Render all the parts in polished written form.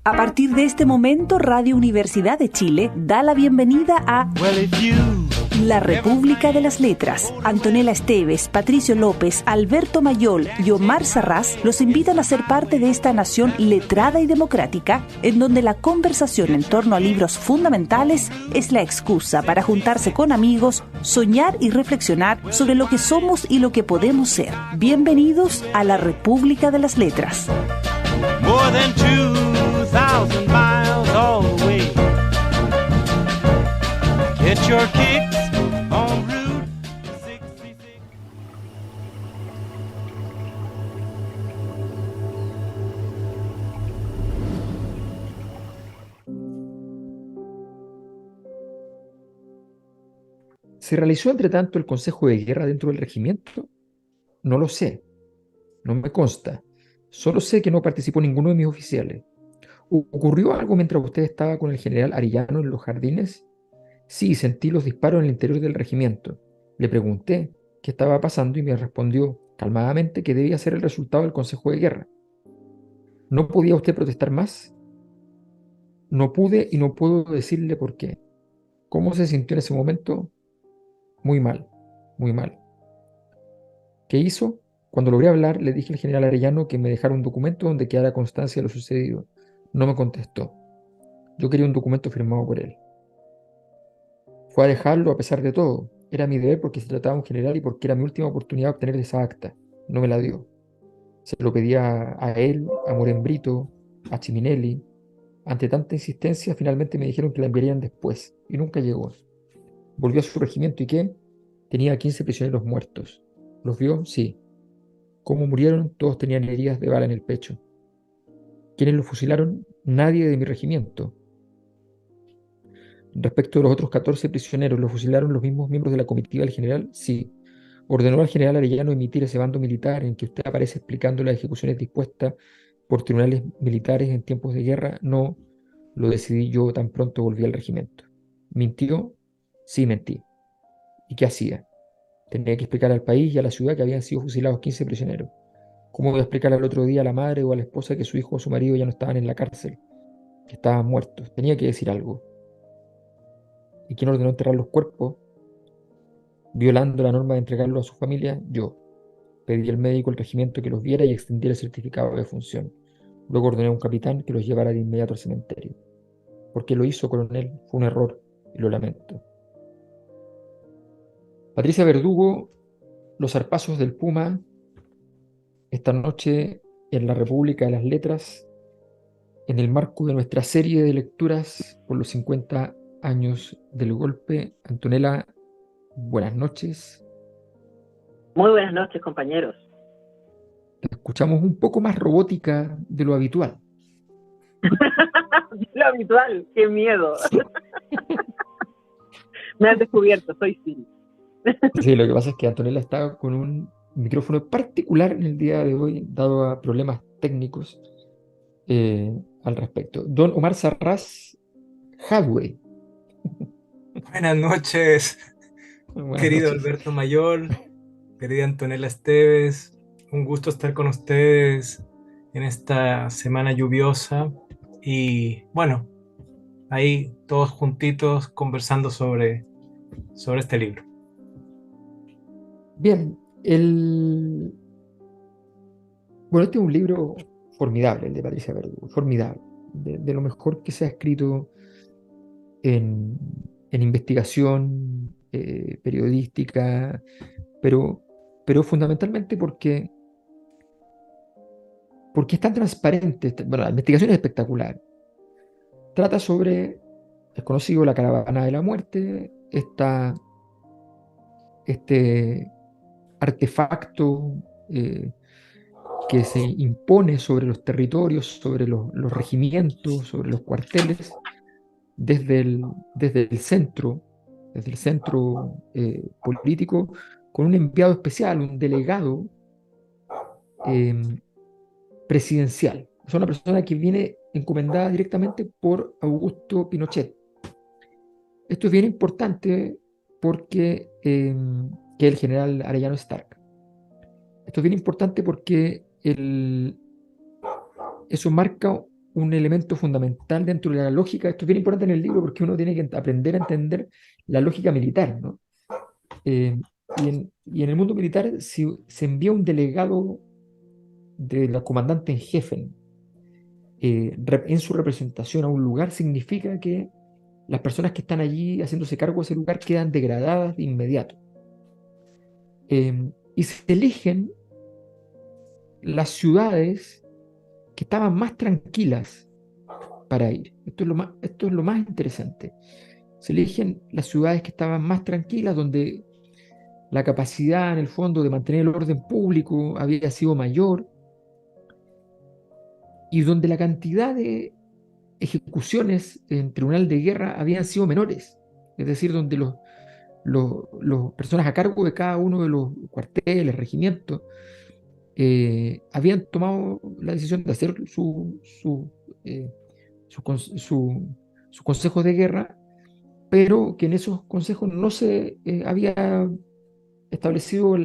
A partir de este momento, Radio Universidad de Chile da la bienvenida a La República de las Letras. Antonella Esteves, Patricio López, Alberto Mayol y Omar Sarraz los invitan a ser parte de esta nación letrada y democrática, en donde la conversación en torno a libros fundamentales es la excusa para juntarse con amigos, soñar y reflexionar sobre lo que somos y lo que podemos ser. Bienvenidos a La República de las Letras. More than 2,000 miles all the way. Get your kicks on Route 66. ¿Se realizó entre tanto el Consejo de Guerra dentro del regimiento? No lo sé, no me consta. Solo sé que no participó ninguno de mis oficiales. ¿Ocurrió algo mientras usted estaba con el general Arellano en los jardines? Sí, sentí los disparos en el interior del regimiento. Le pregunté qué estaba pasando y me respondió calmadamente que debía ser el resultado del Consejo de Guerra. ¿No podía usted protestar más? No pude y no puedo decirle por qué. ¿Cómo se sintió en ese momento? Muy mal, muy mal. ¿Qué hizo? Cuando logré hablar, le dije al general Arellano que me dejara un documento donde quedara constancia de lo sucedido. No me contestó. Yo quería un documento firmado por él. Fue a dejarlo a pesar de todo. Era mi deber porque se trataba de un general y porque era mi última oportunidad de obtener esa acta. No me la dio. Se lo pedía a él, a Morembrito, a Chiminelli. Ante tanta insistencia, finalmente me dijeron que la enviarían después, y nunca llegó. Volvió a su regimiento y ¿qué? Tenía 15 prisioneros muertos. ¿Los vio? Sí. ¿Cómo murieron? Todos tenían heridas de bala en el pecho. ¿Quiénes los fusilaron? Nadie de mi regimiento. Respecto de los otros 14 prisioneros, ¿los fusilaron los mismos miembros de la comitiva del general? Sí. ¿Ordenó al general Arellano emitir ese bando militar en que usted aparece explicando las ejecuciones dispuestas por tribunales militares en tiempos de guerra? No. Lo decidí yo tan pronto volví al regimiento. ¿Mintió? Sí, mentí. ¿Y qué hacía? Tenía que explicar al país y a la ciudad que habían sido fusilados 15 prisioneros. ¿Cómo voy a explicar al otro día a la madre o a la esposa que su hijo o su marido ya no estaban en la cárcel, que estaban muertos? Tenía que decir algo. ¿Y quién ordenó enterrar los cuerpos? Violando la norma de entregarlos a su familia, yo. Pedí al médico del regimiento que los viera y extendiera el certificado de defunción. Luego ordené a un capitán que los llevara de inmediato al cementerio. ¿Por qué lo hizo, coronel? Fue un error y lo lamento. Patricia Verdugo, Los zarpazos del Puma, esta noche en la República de las Letras, en el marco de nuestra serie de lecturas por los 50 años del golpe. Antonella, buenas noches. Muy buenas noches, compañeros. Te escuchamos un poco más robótica de lo habitual. Lo habitual, qué miedo. Me has descubierto, soy Siri. Sí, lo que pasa es que Antonella está con un micrófono particular en el día de hoy, dado a problemas técnicos al respecto. Don Omar Sarraz Hadway. Buenas noches, Buenas querido noches. Alberto Mayor, querida Antonella Esteves. Un gusto estar con ustedes en esta semana lluviosa y bueno, ahí todos juntitos conversando sobre este libro. Bien, bueno, este es un libro formidable, el de Patricia Verdugo, formidable, de lo mejor que se ha escrito en, en investigación periodística, pero fundamentalmente porque es tan transparente. Bueno, la investigación es espectacular. Trata sobre, es conocido, la caravana de la muerte, este artefacto que se impone sobre los territorios, sobre los regimientos, sobre los cuarteles, desde el centro, político, con un enviado especial, un delegado presidencial. Es una persona que viene encomendada directamente por Augusto Pinochet. Esto es bien importante porque que el general Arellano Stark. Esto es bien importante porque eso marca un elemento fundamental dentro de la lógica. Esto es bien importante en el libro porque uno tiene que aprender a entender la lógica militar, ¿no? Y en el mundo militar, si se envía un delegado de la comandante en jefe en su representación a un lugar, significa que las personas que están allí haciéndose cargo de ese lugar quedan degradadas de inmediato. Y se eligen las ciudades que estaban más tranquilas para ir. Esto es lo más interesante. Se eligen las ciudades que estaban más tranquilas, donde la capacidad en el fondo de mantener el orden público había sido mayor y donde la cantidad de ejecuciones en tribunal de guerra habían sido menores, es decir, donde los personas a cargo de cada uno de los cuarteles, regimientos, habían tomado la decisión de hacer sus consejos de guerra, pero que en esos consejos no se había establecido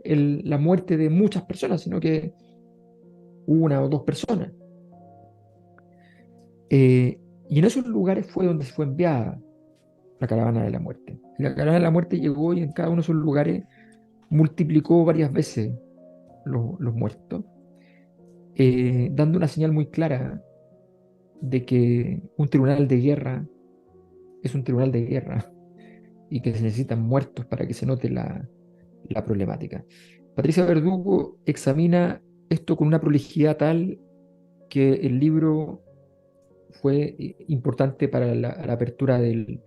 la muerte de muchas personas, sino que una o dos personas. Y en esos lugares fue donde fue enviada la caravana de la muerte. La caravana de la muerte llegó y en cada uno de esos lugares multiplicó varias veces los muertos, dando una señal muy clara de que un tribunal de guerra es un tribunal de guerra y que se necesitan muertos para que se note la problemática. Patricia Verdugo examina esto con una prolijidad tal que el libro fue importante para la apertura del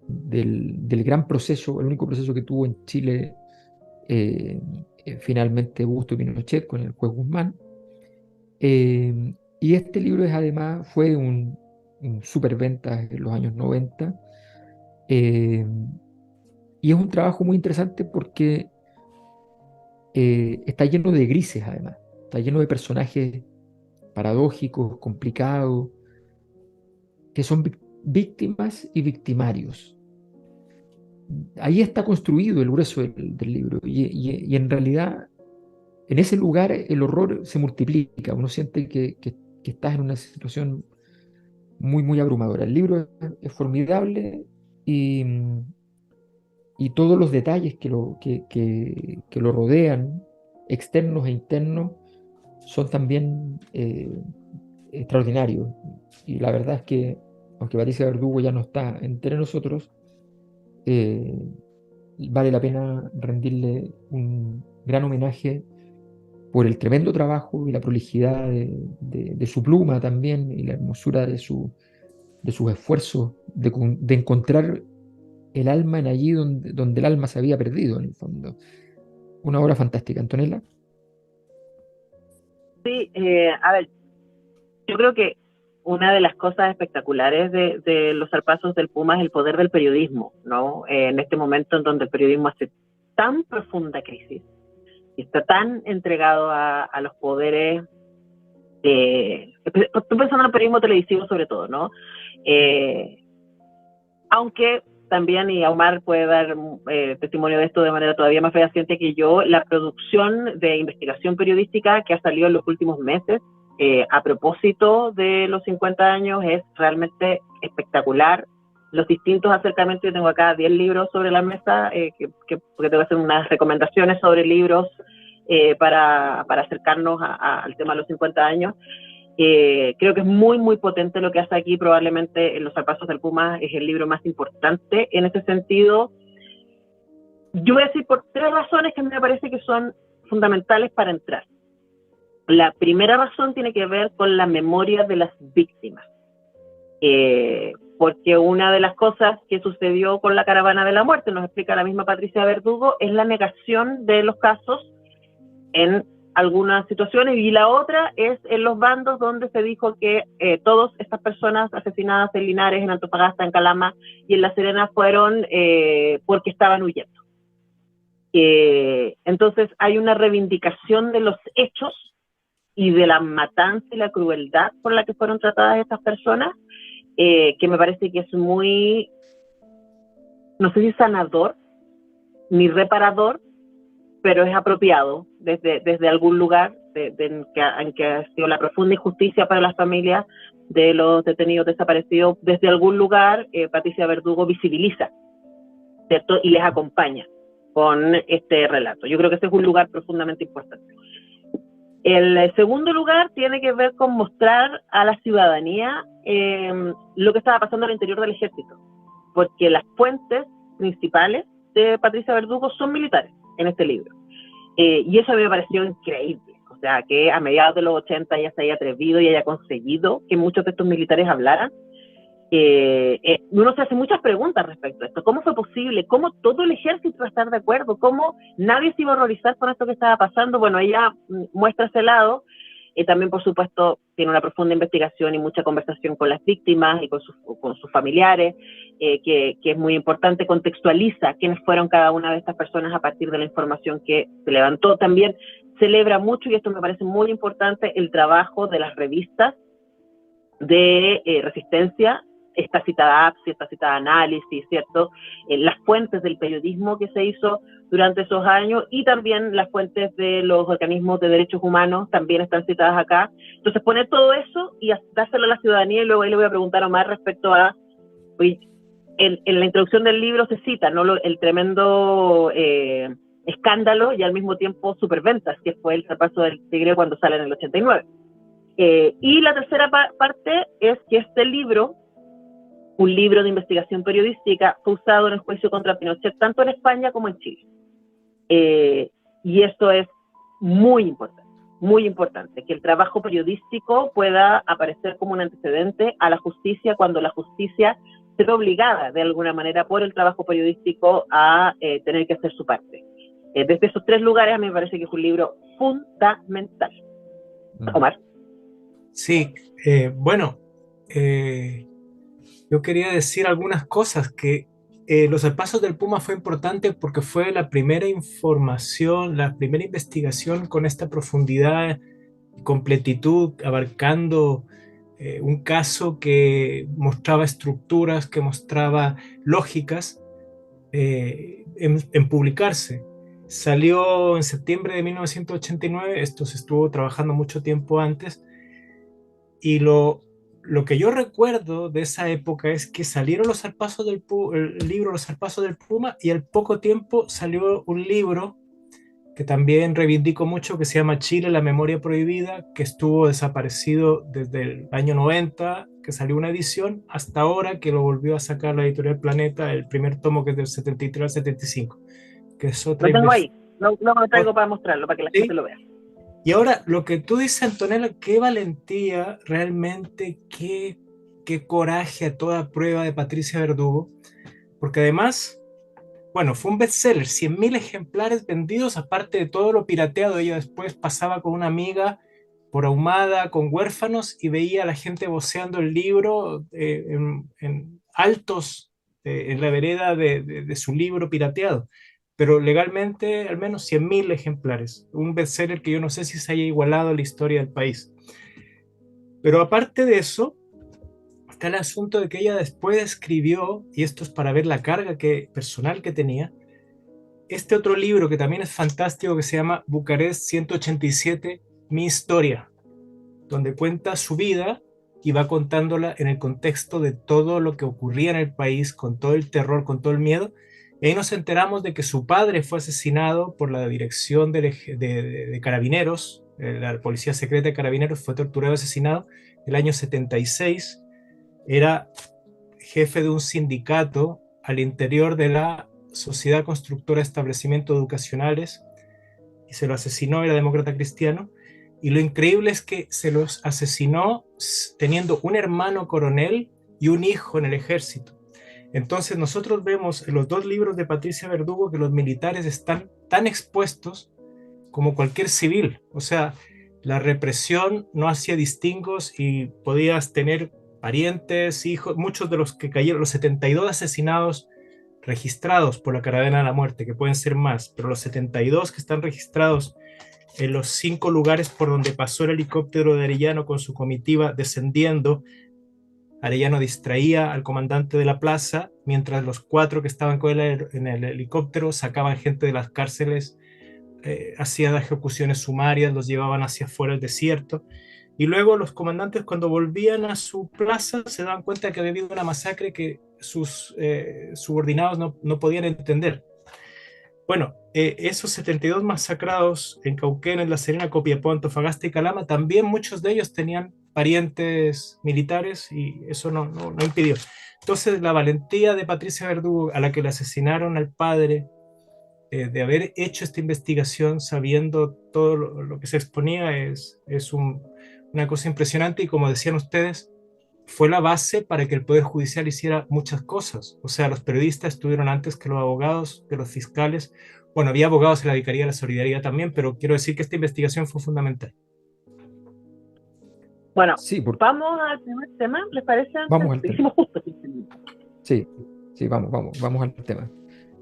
gran proceso, el único proceso que tuvo en Chile finalmente Augusto Pinochet con el juez Guzmán. Y este libro fue un superventa en los años 90. Y es un trabajo muy interesante porque está lleno de grises, además. Está lleno de personajes paradójicos, complicados, que son víctimas y victimarios. Ahí está construido el grueso del libro. Y en realidad, en ese lugar, el horror se multiplica. Uno siente que estás en una situación muy, muy abrumadora. El libro es formidable y todos los detalles que lo rodean, externos e internos, son también extraordinarios. Y la verdad es que, aunque Patricia Verdugo ya no está entre nosotros, vale la pena rendirle un gran homenaje por el tremendo trabajo y la prolijidad de su pluma también, y la hermosura de sus esfuerzos de encontrar el alma en allí donde el alma se había perdido, en el fondo. Una obra fantástica, Antonella. Sí, a ver, yo creo que una de las cosas espectaculares de los zarpazos del Puma es el poder del periodismo, ¿no? En este momento en donde el periodismo hace tan profunda crisis y está tan entregado a los poderes, estoy pensando en el periodismo televisivo sobre todo, ¿no? Aunque también, y Omar puede dar testimonio de esto de manera todavía más fehaciente que yo, la producción de investigación periodística que ha salido en los últimos meses a propósito de los 50 años es realmente espectacular. Los distintos acercamientos, yo tengo acá 10 libros sobre la mesa, porque tengo que hacer unas recomendaciones sobre libros para acercarnos al tema de los 50 años. Creo que es muy, muy potente lo que hace aquí. Probablemente en Los zarpazos del Puma es el libro más importante en ese sentido. Yo voy a decir por 3 razones que me parece que son fundamentales para entrar. La primera razón tiene que ver con la memoria de las víctimas. Porque una de las cosas que sucedió con la caravana de la muerte, nos explica la misma Patricia Verdugo, es la negación de los casos en algunas situaciones, y la otra es en los bandos donde se dijo que todas estas personas asesinadas en Linares, en Antofagasta, en Calama y en La Serena fueron porque estaban huyendo. Entonces hay una reivindicación de los hechos y de la matanza y la crueldad por la que fueron tratadas estas personas, que me parece que es muy, no sé si sanador ni reparador, pero es apropiado desde algún lugar en que ha sido la profunda injusticia para las familias de los detenidos desaparecidos, desde algún lugar Patricia Verdugo visibiliza, ¿cierto? Y les acompaña con este relato. Yo creo que ese es un lugar profundamente importante. El segundo lugar tiene que ver con mostrar a la ciudadanía lo que estaba pasando al interior del ejército, porque las fuentes principales de Patricia Verdugo son militares en este libro. Y eso a mí me pareció increíble. O sea, que a mediados de los 80 ella se haya atrevido y haya conseguido que muchos de estos militares hablaran. Uno se hace muchas preguntas respecto a esto. ¿Cómo fue posible? ¿Cómo todo el ejército iba a estar de acuerdo? ¿Cómo nadie se iba a horrorizar con esto que estaba pasando? Bueno, ella muestra ese lado. También, por supuesto, tiene una profunda investigación y mucha conversación con las víctimas y con sus familiares, que es muy importante. Contextualiza quiénes fueron cada una de estas personas a partir de la información que se levantó. También celebra mucho, y esto me parece muy importante, el trabajo de las revistas de resistencia. Está citada APSI, está citada Análisis, ¿cierto? Las fuentes del periodismo que se hizo durante esos años, y también las fuentes de los organismos de derechos humanos también están citadas acá. Entonces, poner todo eso y dárselo a la ciudadanía, y luego ahí le voy a preguntar a Omar respecto a... En la introducción del libro se cita, ¿no?, el tremendo escándalo y al mismo tiempo superventas, que fue el zarpazo del Tigre cuando sale en el 89. Y la tercera parte es que este libro, un libro de investigación periodística, fue usado en el juicio contra Pinochet tanto en España como en Chile. Y esto es muy importante, que el trabajo periodístico pueda aparecer como un antecedente a la justicia cuando la justicia se ve obligada de alguna manera por el trabajo periodístico a tener que hacer su parte. Desde esos tres lugares a mí me parece que es un libro fundamental. Omar. Sí, bueno, yo quería decir algunas cosas, que Los Zarpazos del Puma fue importante porque fue la primera información, la primera investigación con esta profundidad y completitud, abarcando un caso que mostraba estructuras, que mostraba lógicas en publicarse. Salió en septiembre de 1989, esto se estuvo trabajando mucho tiempo antes, y lo que yo recuerdo de esa época es que salieron el libro Los Zarpazos del Puma, y al poco tiempo salió un libro que también reivindico mucho, que se llama Chile, la memoria prohibida, que estuvo desaparecido desde el año 90, que salió una edición, hasta ahora que lo volvió a sacar la editorial Planeta, el primer tomo, que es del 73 al 75, que es otra... Lo tengo ahí, no lo traigo para mostrarlo, para que la gente lo vea. Y ahora, lo que tú dices, Antonella, qué valentía, realmente, qué coraje a toda prueba de Patricia Verdugo, porque además, bueno, fue un bestseller, 100.000 ejemplares vendidos, aparte de todo lo pirateado. Ella después pasaba con una amiga por Ahumada, con Huérfanos, y veía a la gente voceando el libro en altos, en la vereda de su libro pirateado. Pero legalmente al menos 100.000 ejemplares. Un bestseller que yo no sé si se haya igualado a la historia del país. Pero aparte de eso, está el asunto de que ella después escribió, y esto es para ver la carga personal que tenía, este otro libro que también es fantástico, que se llama Bucarest 187, Mi Historia, donde cuenta su vida y va contándola en el contexto de todo lo que ocurría en el país, con todo el terror, con todo el miedo. Y ahí nos enteramos de que su padre fue asesinado por la dirección de Carabineros, la Policía Secreta de Carabineros, fue torturado y asesinado en el año 76. Era jefe de un sindicato al interior de la Sociedad Constructora de Establecimientos Educacionales, y se lo asesinó, era demócrata cristiano. Y lo increíble es que se los asesinó teniendo un hermano coronel y un hijo en el ejército. Entonces nosotros vemos en los dos libros de Patricia Verdugo que los militares están tan expuestos como cualquier civil. O sea, la represión no hacía distingos y podías tener parientes, hijos, muchos de los que cayeron, los 72 asesinados registrados por la Caravana de la Muerte, que pueden ser más, pero los 72 que están registrados en los 5 lugares por donde pasó el helicóptero de Arellano con su comitiva descendiendo. Arellano distraía al comandante de la plaza, mientras los 4 que estaban con él en el helicóptero sacaban gente de las cárceles hacían ejecuciones sumarias, los llevaban hacia afuera del desierto. Y luego los comandantes, cuando volvían a su plaza, se daban cuenta que había habido una masacre que sus subordinados no podían entender. Bueno, esos 72 masacrados en Cauquén, en La Serena, Copiapó, Antofagasta y Calama, también muchos de ellos tenían parientes militares y eso no impidió. Entonces, la valentía de Patricia Verdugo, a la que le asesinaron al padre, de haber hecho esta investigación sabiendo todo lo que se exponía, es una cosa impresionante, y como decían ustedes, fue la base para que el Poder Judicial hiciera muchas cosas. O sea, los periodistas estuvieron antes que los abogados, que los fiscales. Bueno, había abogados en la Vicaría de la Solidaridad también, pero quiero decir que esta investigación fue fundamental. Bueno, Sí, vamos al primer tema, ¿les parece? Vamos al tema. Hicimos justo 15 minutos. Sí, vamos al tema.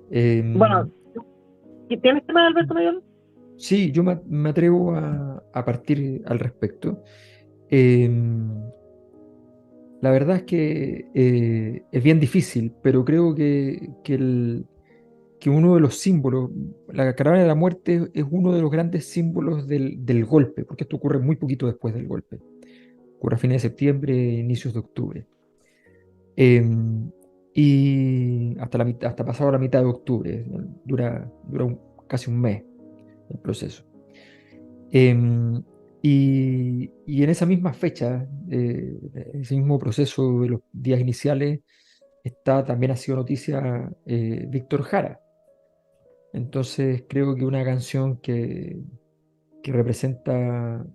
Bueno, ¿tienes tema de Alberto Mayol? Sí, yo me atrevo a partir al respecto. La verdad es que es bien difícil, pero creo que uno de los símbolos, la caravana de la muerte es uno de los grandes símbolos del golpe, porque esto ocurre muy poquito después del golpe. Ocurre a fines de septiembre, inicios de octubre. Y hasta pasado la mitad de octubre, dura casi un mes el proceso. Y en esa misma fecha, ese mismo proceso de los días iniciales, también ha sido noticia Víctor Jara. Entonces creo que una canción que representa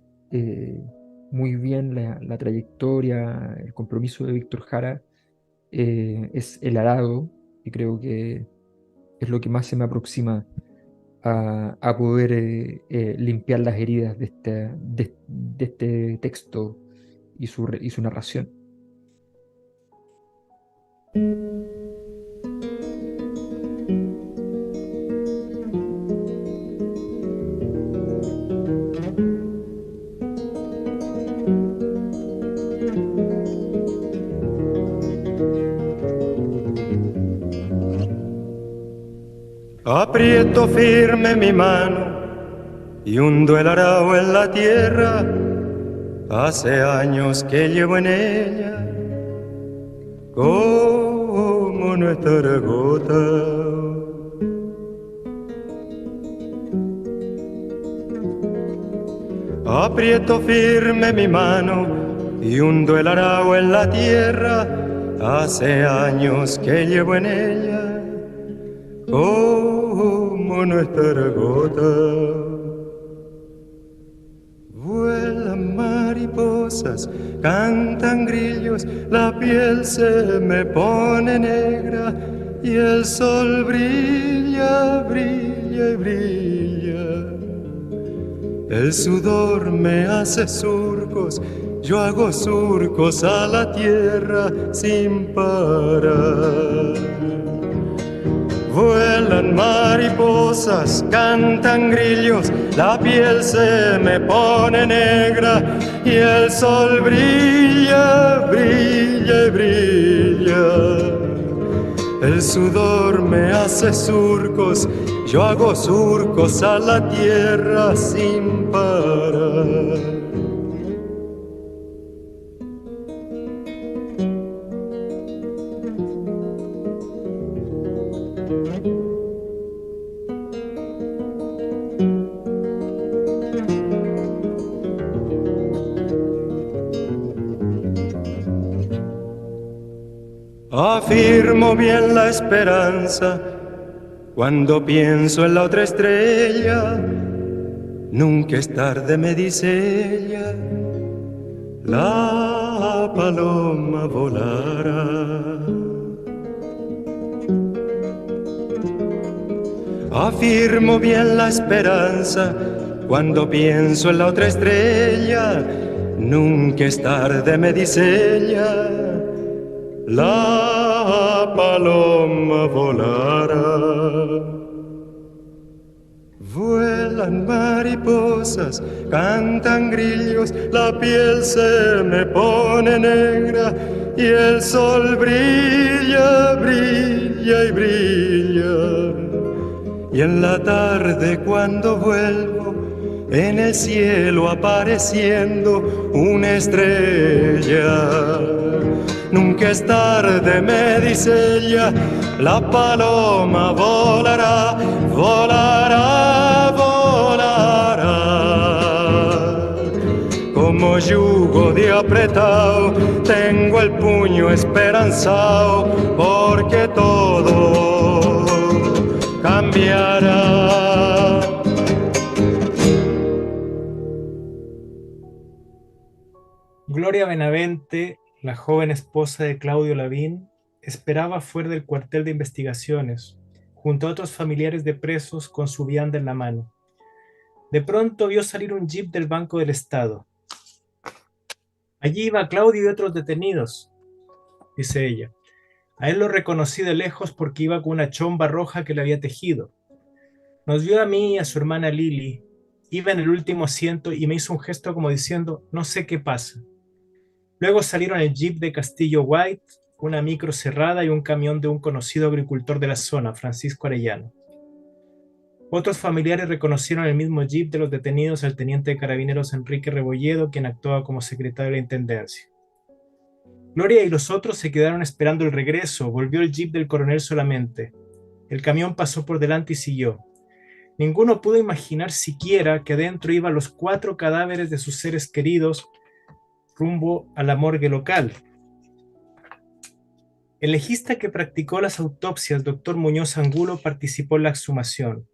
muy bien la trayectoria, el compromiso de Víctor Jara, es El Arado, y creo que es lo que más se me aproxima a poder limpiar las heridas de este texto y su narración. Aprieto firme mi mano y hundo el arao en la tierra. Hace años que llevo en ella como nuestra gota. Aprieto firme mi mano y hundo el arao en la tierra. Hace años que llevo en ella como nuestra gota. Vuelan mariposas, cantan grillos, la piel se me pone negra y el sol brilla, brilla y brilla. El sudor me hace surcos, yo hago surcos a la tierra sin parar. Vuelan mariposas, cantan grillos, la piel se me pone negra y el sol brilla, brilla y brilla. El sudor me hace surcos, yo hago surcos a la tierra sin parar. Afirmo bien la esperanza cuando pienso en la otra estrella. Nunca es tarde, me dice ella, la paloma volará. Afirmo bien la esperanza cuando pienso en la otra estrella. Nunca es tarde, me dice ella, la paloma volará. Vuelan mariposas, cantan grillos, la piel se me pone negra y el sol brilla, brilla y brilla. y en la tarde cuando vuelvo, en el cielo apareciendo una estrella. Nunca es tarde, me dice ella, la paloma volará, volará, volará. Como yugo de apretado, tengo el puño esperanzado, porque todo cambiará. Gloria Benavente, la joven esposa de Claudio Lavín, esperaba fuera del cuartel de investigaciones, junto a otros familiares de presos con su vianda en la mano. De pronto vio salir un jeep del Banco del Estado. Allí iba Claudio y otros detenidos, dice ella. A él lo reconocí de lejos porque iba con una chomba roja que le había tejido. Nos vio a mí y a su hermana Lili. Iba en el último asiento y me hizo un gesto como diciendo, no sé qué pasa. Luego salieron el jeep de Castillo White, una micro cerrada y un camión de un conocido agricultor de la zona, Francisco Arellano. Otros familiares reconocieron el mismo jeep de los detenidos al teniente de carabineros Enrique Rebolledo, quien actuaba como secretario de la intendencia. Gloria y los otros se quedaron esperando el regreso. Volvió el jeep del coronel solamente. El camión pasó por delante y siguió. Ninguno pudo imaginar siquiera que adentro iban los 4 cadáveres de sus seres queridos rumbo a la morgue local. El legista que practicó las autopsias, doctor Muñoz Angulo, participó en la exhumación.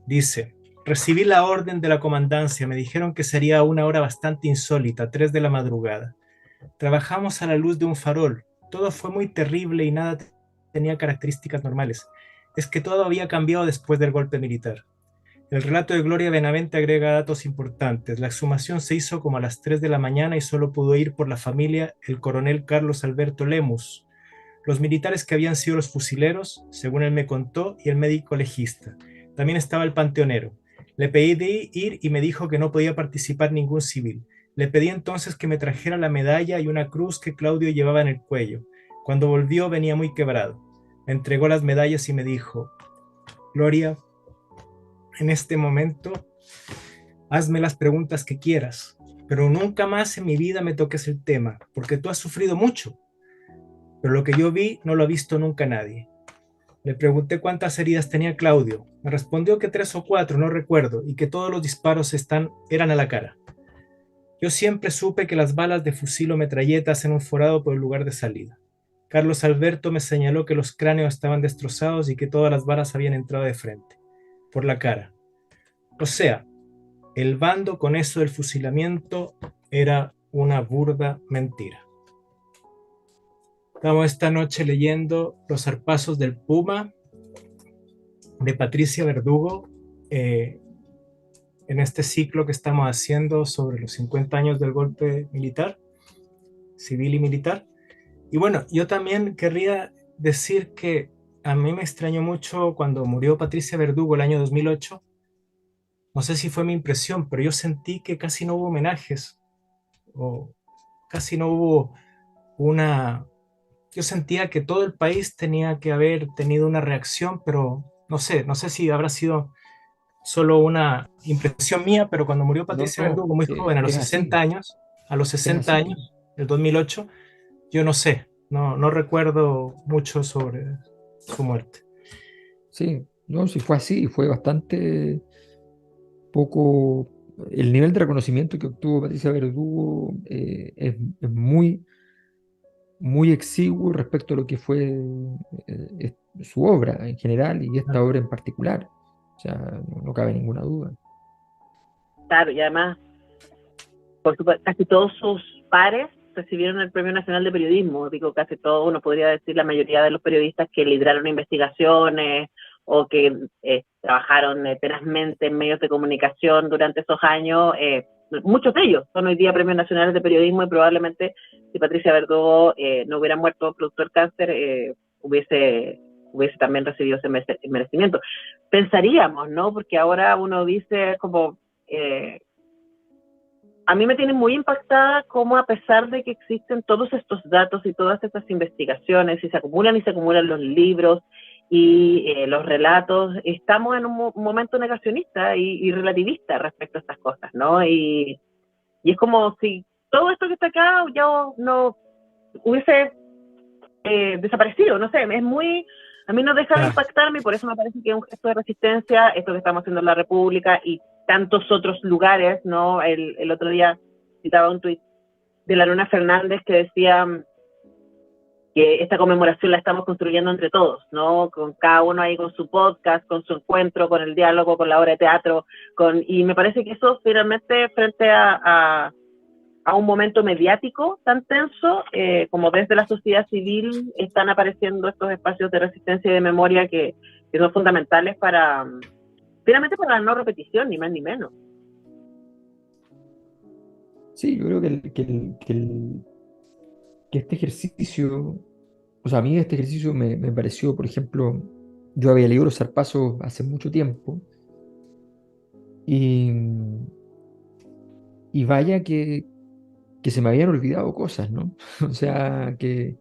Dice, recibí la orden de la comandancia, me dijeron que sería una hora bastante insólita, 3 de la madrugada. Trabajamos a la luz de un farol, todo fue muy terrible y nada tenía características normales. Es que todo había cambiado después del golpe militar. El relato de Gloria Benavente agrega datos importantes. La exhumación se hizo como a las 3 de la mañana y solo pudo ir por la familia el coronel Carlos Alberto Lemus, los militares que habían sido los fusileros, según él me contó, y el médico legista. También estaba el panteonero. Le pedí ir y me dijo que no podía participar ningún civil. Le pedí entonces que me trajera la medalla y una cruz que Claudio llevaba en el cuello. Cuando volvió venía muy quebrado. Me entregó las medallas y me dijo, Gloria, en este momento, hazme las preguntas que quieras, pero nunca más en mi vida me toques el tema, porque tú has sufrido mucho, pero lo que yo vi no lo ha visto nunca nadie. Le pregunté cuántas heridas tenía Claudio, me respondió que 3 o 4, no recuerdo, y que todos los disparos eran a la cara. Yo siempre supe que las balas de fusil o metralleta hacen un forado por el lugar de salida. Carlos Alberto me señaló que los cráneos estaban destrozados y que todas las balas habían entrado de frente, por la cara. O sea, el bando con eso del fusilamiento era una burda mentira. Estamos esta noche leyendo Los zarpazos del Puma de Patricia Verdugo en este ciclo que estamos haciendo sobre los 50 años del golpe militar, civil y militar. Y bueno, yo también querría decir que a mí me extrañó mucho cuando murió Patricia Verdugo el año 2008. No sé si fue mi impresión, pero yo sentí que casi no hubo homenajes, o casi no hubo una... Yo sentía que todo el país tenía que haber tenido una reacción, pero no sé si habrá sido solo una impresión mía, pero cuando murió Patricia Verdugo muy joven, a los 60 años, el 2008, yo no sé, no recuerdo mucho sobre su muerte. Sí, no, sí fue así, fue bastante poco. El nivel de reconocimiento que obtuvo Patricia Verdugo es muy, muy exiguo respecto a lo que fue su obra en general y esta obra en particular. O sea, no cabe ninguna duda. Claro, y además, por supuesto, casi todos sus pares recibieron el Premio Nacional de Periodismo. Digo, casi todos, uno podría decir la mayoría de los periodistas que lideraron investigaciones o que trabajaron tenazmente en medios de comunicación durante esos años, muchos de ellos son hoy día Premios Nacionales de Periodismo, y probablemente si Patricia Verdugo no hubiera muerto producto del cáncer, hubiese también recibido ese merecimiento. Pensaríamos, ¿no? Porque ahora uno dice como... a mí me tiene muy impactada cómo, a pesar de que existen todos estos datos y todas estas investigaciones, y se acumulan los libros, y los relatos, estamos en un momento negacionista y relativista respecto a estas cosas, ¿no? Y es como si todo esto que está acá ya no hubiese desaparecido, no sé, es muy... A mí no deja de impactarme y por eso me parece que es un gesto de resistencia esto que estamos haciendo en la República y tantos otros lugares, ¿no? El otro día citaba un tuit de la Luna Fernández que decía que esta conmemoración la estamos construyendo entre todos, ¿no? Con cada uno ahí con su podcast, con su encuentro, con el diálogo, con la obra de teatro, y me parece que eso finalmente frente a un momento mediático tan tenso, como desde la sociedad civil están apareciendo estos espacios de resistencia y de memoria que son fundamentales finalmente para la no repetición, ni más ni menos. Sí, yo creo que este ejercicio, o sea, a mí este ejercicio me pareció, por ejemplo, yo había leído Los Zarpazos hace mucho tiempo y, y vaya que se me habían olvidado cosas, ¿no? O sea, que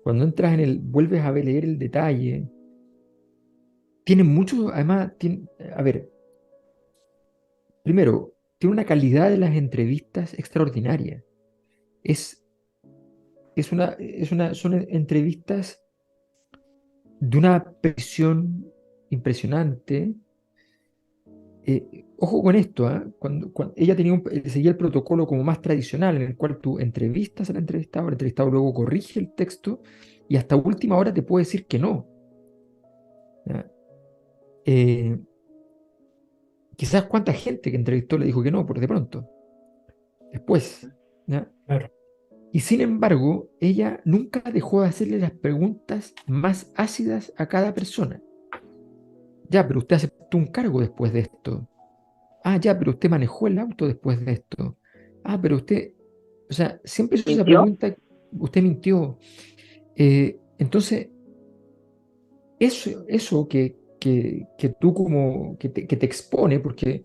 cuando entras vuelves a leer el detalle, tiene mucho, además, a ver, primero, tiene una calidad de las entrevistas extraordinaria. Son entrevistas de una precisión impresionante. Ojo con esto, ¿ah? Cuando ella seguía el protocolo como más tradicional, en el cual tú entrevistas al entrevistado, el entrevistado luego corrige el texto y hasta última hora te puede decir que no. ¿Ya? Quizás cuánta gente que entrevistó le dijo que no, por de pronto. Después. ¿Ya? Claro. Y sin embargo, ella nunca dejó de hacerle las preguntas más ácidas a cada persona. Ya, pero usted aceptó un cargo después de esto. Ah, ya, pero usted manejó el auto después de esto. Ah, pero usted, o sea, siempre hizo esa pregunta, usted mintió. Entonces, eso que tú como, que te expone, porque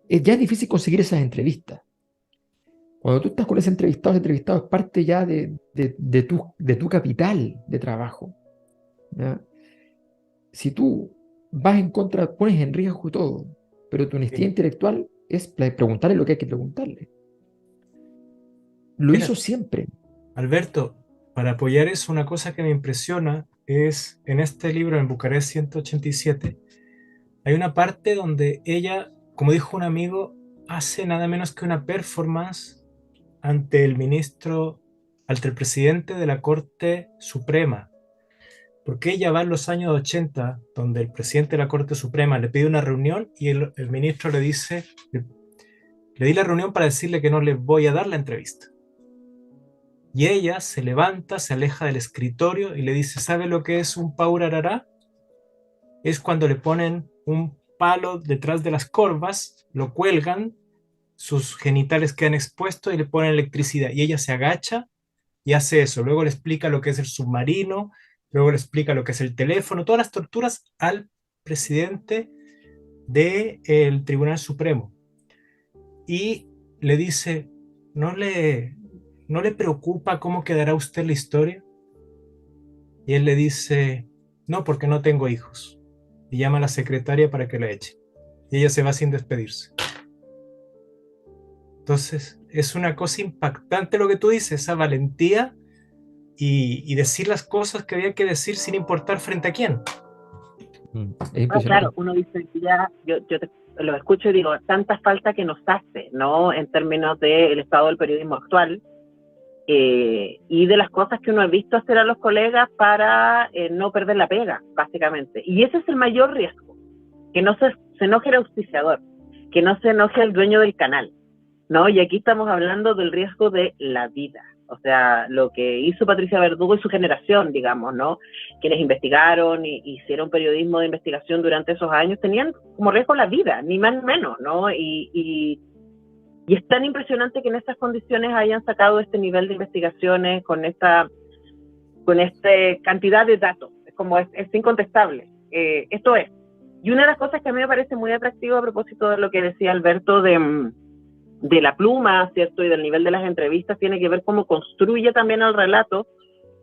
ya es difícil conseguir esas entrevistas. Cuando tú estás con ese entrevistado es parte ya de tu capital de trabajo. ¿Ya? Si tú vas en contra, pones en riesgo todo, pero tu honestidad intelectual es preguntarle lo que hay que preguntarle. Lo hizo siempre. Alberto, para apoyar eso, una cosa que me impresiona es en este libro, en Bucarest 187, hay una parte donde ella, como dijo un amigo, hace nada menos que una performance ante el presidente de la Corte Suprema. Porque ella va en los años 80, donde el presidente de la Corte Suprema le pide una reunión y el ministro le dice, le di la reunión para decirle que no le voy a dar la entrevista. Y ella se levanta, se aleja del escritorio y le dice, ¿sabe lo que es un paurarará? Es cuando le ponen un palo detrás de las corvas, lo cuelgan, sus genitales quedan expuestos y le ponen electricidad. Y ella se agacha y hace eso. Luego le explica lo que es el submarino, luego le explica lo que es el teléfono, todas las torturas al presidente del Tribunal Supremo. Y le dice, ¿no le preocupa cómo quedará usted en la historia? Y él le dice, no, porque no tengo hijos. Y llama a la secretaria para que la eche. Y ella se va sin despedirse. Entonces, es una cosa impactante lo que tú dices, esa valentía y decir las cosas que había que decir sin importar frente a quién. Claro, uno dice, ya, yo te lo escucho y digo, tanta falta que nos hace, ¿no? En términos del estado del periodismo actual y de las cosas que uno ha visto hacer a los colegas para no perder la pega, básicamente. Y ese es el mayor riesgo, que no se enoje el auspiciador, que no se enoje el dueño del canal, ¿no? Y aquí estamos hablando del riesgo de la vida. O sea, lo que hizo Patricia Verdugo y su generación, digamos, ¿no? Quienes investigaron y hicieron periodismo de investigación durante esos años, tenían como riesgo la vida, ni más ni menos, ¿no? Y es tan impresionante que en estas condiciones hayan sacado este nivel de investigaciones con esta cantidad de datos. Es como, es incontestable. Esto es. Y una de las cosas que a mí me parece muy atractivo a propósito de lo que decía Alberto de la pluma, ¿cierto? Y del nivel de las entrevistas, tiene que ver cómo construye también el relato,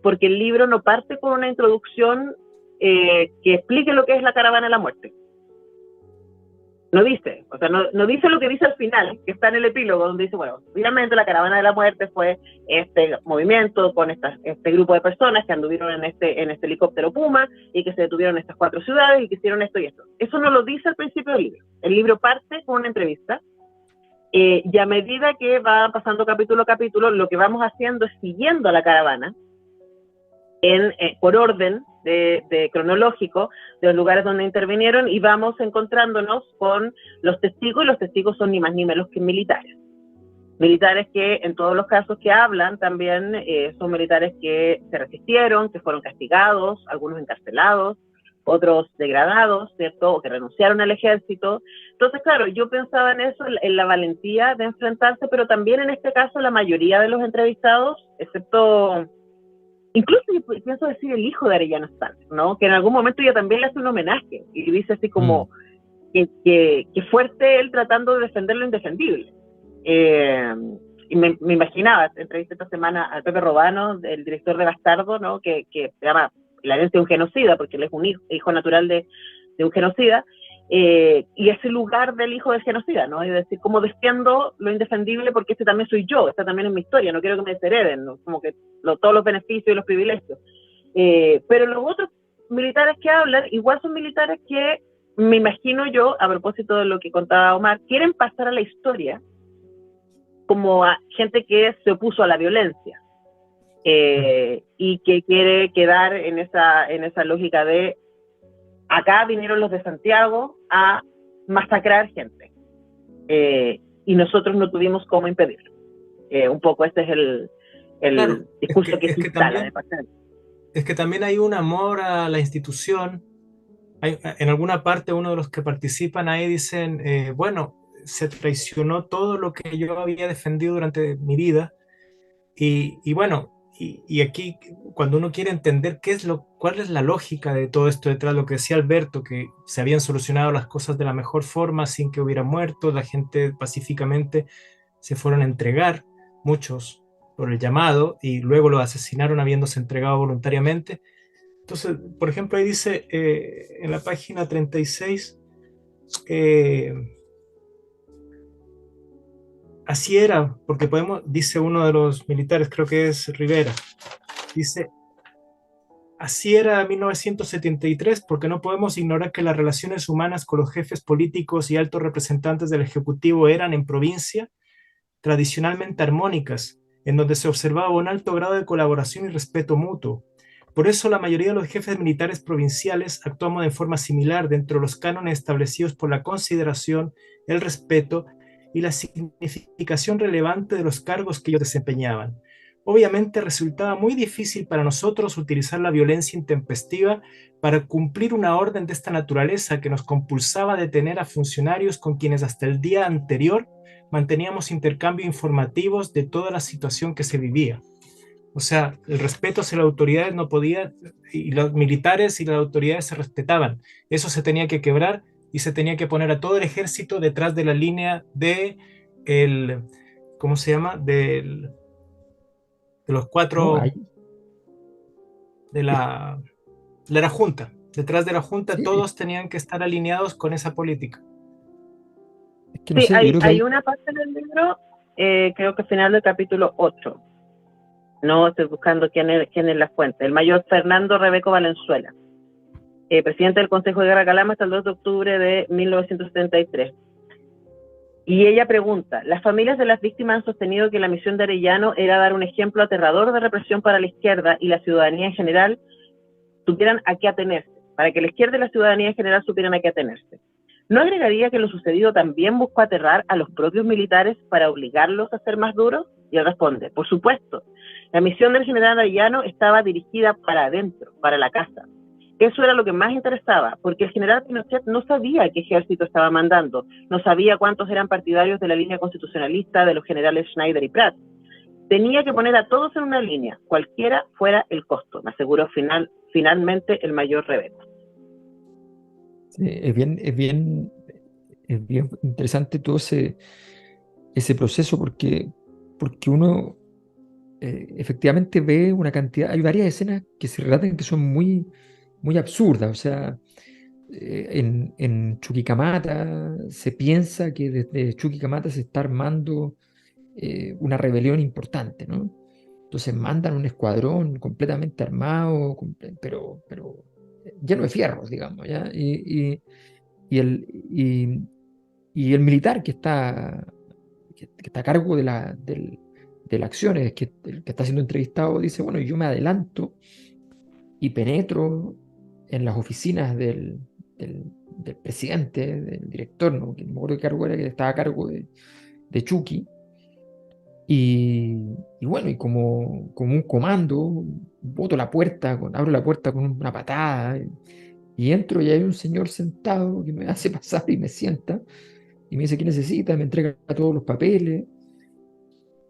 porque el libro no parte con una introducción que explique lo que es la caravana de la muerte. No dice, o sea, no dice lo que dice al final, que está en el epílogo, donde dice, bueno, finalmente la caravana de la muerte fue este movimiento con este grupo de personas que anduvieron en este helicóptero Puma y que se detuvieron en estas 4 ciudades y que hicieron esto y esto. Eso no lo dice al principio del libro. El libro parte con una entrevista y a medida que va pasando capítulo a capítulo, lo que vamos haciendo es siguiendo a la caravana por orden de cronológico de los lugares donde intervinieron y vamos encontrándonos con los testigos, y los testigos son ni más ni menos que militares. Militares que en todos los casos que hablan también son militares que se resistieron, que fueron castigados, algunos encarcelados, otros degradados, ¿cierto? O que renunciaron al ejército. Entonces, claro, yo pensaba en eso, en la valentía de enfrentarse, pero también en este caso la mayoría de los entrevistados, excepto... Incluso yo pienso decir el hijo de Arellano Sanz, ¿no? Que en algún momento ella también le hace un homenaje y dice así como que fuerte él tratando de defender lo indefendible. Y me imaginaba, entrevisté esta semana a Pepe Robano, el director de Bastardo, ¿no? Que se llama La herencia de un genocida, porque él es un hijo natural de un genocida, y ese lugar del hijo del genocida, ¿no? Es decir, como defiendo lo indefendible porque este también soy yo, esta también es mi historia, no quiero que me deshereden, ¿no? Como que todos los beneficios y los privilegios. Pero los otros militares que hablan, igual son militares que, me imagino yo, a propósito de lo que contaba Omar, quieren pasar a la historia como a gente que se opuso a la violencia, y que quiere quedar en esa lógica de acá vinieron los de Santiago a masacrar gente, y nosotros no tuvimos cómo impedirlo. Un poco este es el Claro, discurso que se instala. Es que también hay un amor a la institución. En alguna parte uno de los que participan ahí dicen, bueno, se traicionó todo lo que yo había defendido durante mi vida, y bueno, y aquí cuando uno quiere entender cuál es la lógica de todo esto detrás, lo que decía Alberto, que se habían solucionado las cosas de la mejor forma sin que hubiera muerto, la gente pacíficamente se fueron a entregar, muchos por el llamado, y luego los asesinaron habiéndose entregado voluntariamente. Entonces, por ejemplo, ahí dice en la página 36, así era, porque dice uno de los militares, creo que es Rivera, dice, así era 1973, porque no podemos ignorar que las relaciones humanas con los jefes políticos y altos representantes del Ejecutivo eran en provincia tradicionalmente armónicas, en donde se observaba un alto grado de colaboración y respeto mutuo. Por eso la mayoría de los jefes militares provinciales actuamos de forma similar dentro de los cánones establecidos por la consideración, el respeto y la significación relevante de los cargos que ellos desempeñaban. Obviamente resultaba muy difícil para nosotros utilizar la violencia intempestiva para cumplir una orden de esta naturaleza que nos compulsaba a detener a funcionarios con quienes hasta el día anterior manteníamos intercambios informativos de toda la situación que se vivía. O sea, el respeto hacia las autoridades no podía, y los militares y las autoridades se respetaban. Eso se tenía que quebrar y se tenía que poner a todo el ejército detrás de la línea de ¿cómo se llama? De los 4 de la Junta. Detrás de la Junta sí. Todos tenían que estar alineados con esa política. Es que no sí, sé, hay una parte del libro, creo que al final del capítulo 8. No estoy buscando quién es la fuente. El mayor Fernando Rebeco Valenzuela, presidente del Consejo de Guerra Calama hasta el 2 de octubre de 1973. Y ella pregunta, las familias de las víctimas han sostenido que la misión de Arellano era dar un ejemplo aterrador de represión para la izquierda y la ciudadanía en general supieran a qué atenerse, para que la izquierda y la ciudadanía en general supieran a qué atenerse. ¿No agregaría que lo sucedido también buscó aterrar a los propios militares para obligarlos a ser más duros? Y él responde, por supuesto, la misión del general Arellano estaba dirigida para adentro, para la casa. Eso era lo que más interesaba, porque el general Pinochet no sabía qué ejército estaba mandando, no sabía cuántos eran partidarios de la línea constitucionalista de los generales Schneider y Prat. Tenía que poner a todos en una línea, cualquiera fuera el costo, me aseguró finalmente el mayor Rebeco. Sí, es bien interesante todo ese proceso, porque uno efectivamente ve una cantidad, hay varias escenas que se relatan que son muy muy absurda. O sea, en Chuquicamata se piensa que desde Chuquicamata se está armando una rebelión importante, ¿no? Entonces mandan un escuadrón completamente armado, pero lleno de fierros, digamos, ¿ya? Y el militar que está a cargo de la acción, es que el que está siendo entrevistado, dice, bueno, yo me adelanto y penetro en las oficinas del presidente, del director, ¿no? Que no me acuerdo qué cargo era, que estaba a cargo de Chucky. Y bueno, y como un comando, boto la puerta, abro la puerta con una patada, y entro y hay un señor sentado que me hace pasar y me sienta, y me dice, ¿qué necesita? Me entrega todos los papeles,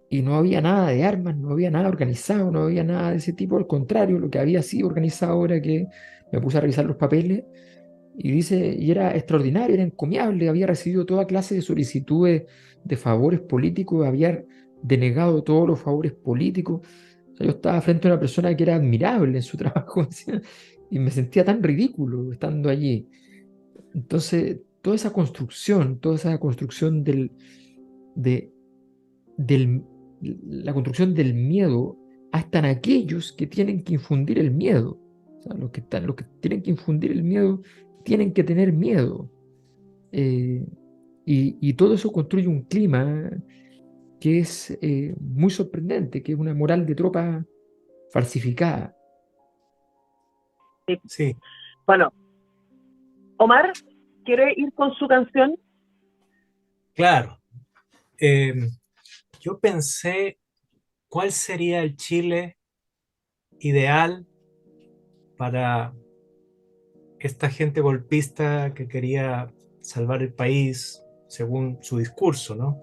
y no había nada de armas, no había nada organizado, no había nada de ese tipo. Al contrario, lo que había sido organizado era que me puse a revisar los papeles, y dice, y era extraordinario, era encomiable, había recibido toda clase de solicitudes de favores políticos, había denegado todos los favores políticos. O sea, yo estaba frente a una persona que era admirable en su trabajo, ¿sí? Y me sentía tan ridículo estando allí. Entonces, toda esa construcción de, la construcción del miedo, hasta en aquellos que tienen que infundir el miedo. O sea, los que tienen que infundir el miedo tienen que tener miedo. Y todo eso construye un clima que es muy sorprendente, que es una moral de tropa falsificada. Sí. Bueno, Omar, ¿quiere ir con su canción? Claro. Yo pensé, ¿cuál sería el Chile ideal para esta gente golpista que quería salvar el país según su discurso, ¿no?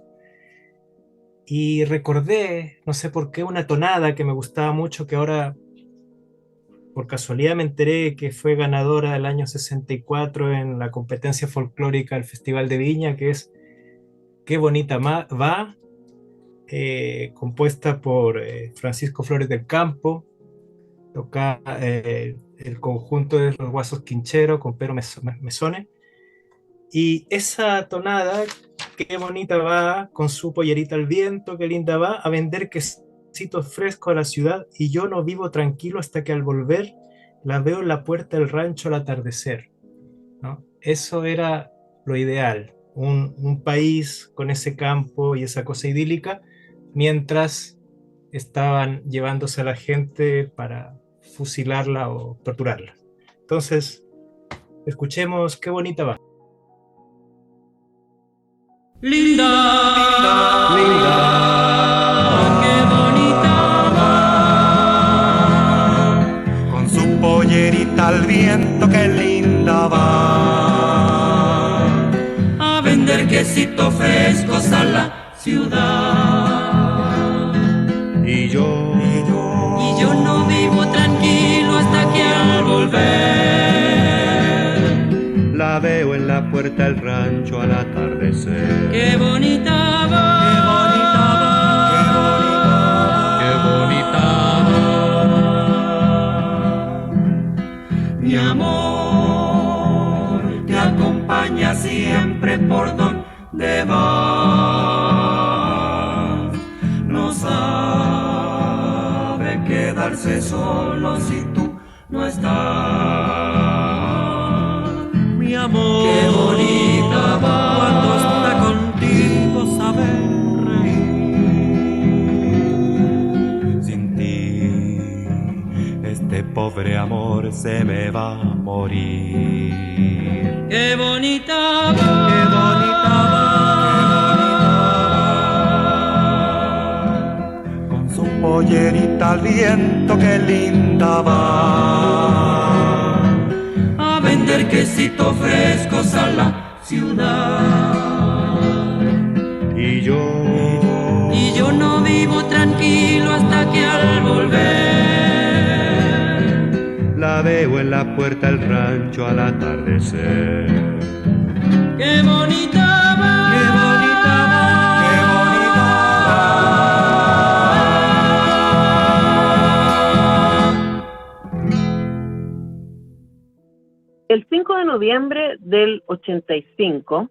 Y recordé, no sé por qué, una tonada que me gustaba mucho, que ahora por casualidad me enteré que fue ganadora del año 64 en la competencia folclórica del Festival de Viña, que es Qué bonita va, compuesta por Francisco Flores del Campo, toca el conjunto de los Guasos Quinchero con Pero Mesone, y esa tonada, qué bonita va, con su pollerita al viento, qué linda va, a vender quesitos frescos a la ciudad, y yo no vivo tranquilo hasta que al volver la veo en la puerta del rancho al atardecer, ¿no? Eso era lo ideal, un país con ese campo y esa cosa idílica, mientras estaban llevándose a la gente para fusilarla o torturarla. Entonces, escuchemos Qué bonita va. Linda, linda, linda, qué bonita va, con su pollerita al viento, qué linda va, a vender quesitos frescos a la ciudad. Y yo no vivo tranquilo hasta que al volver la veo en la puerta del rancho al atardecer. qué bonita va, qué bonita va, mi amor te acompaña siempre por donde vas, no sabe quedarse solo si tú no estás. Mi amor, qué bonita va, cuando está contigo sabe reír. Sin ti, este pobre amor se me va a morir. Qué bonita va, qué bonita va, con su pollerita al viento, qué linda va, a vender quesitos frescos a la ciudad. Y yo no vivo tranquilo hasta que al volver la veo en la puerta del rancho al atardecer. qué bonita va, qué bonita va, qué bonita va. de noviembre del 85,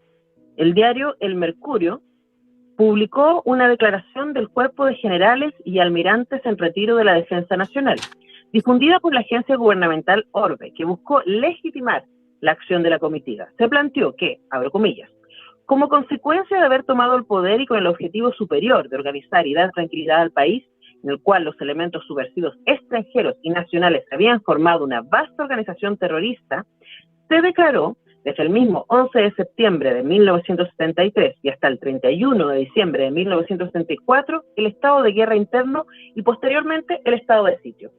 el diario El Mercurio publicó una declaración del Cuerpo de Generales y Almirantes en Retiro de la Defensa Nacional, difundida por la agencia gubernamental Orbe, que buscó legitimar la acción de la comitiva. Se planteó que, abro comillas, como consecuencia de haber tomado el poder y con el objetivo superior de organizar y dar tranquilidad al país, en el cual los elementos subversivos extranjeros y nacionales habían formado una vasta organización terrorista, se declaró desde el mismo 11 de septiembre de 1973 y hasta el 31 de diciembre de 1974 el estado de guerra interno y posteriormente el estado de sitio.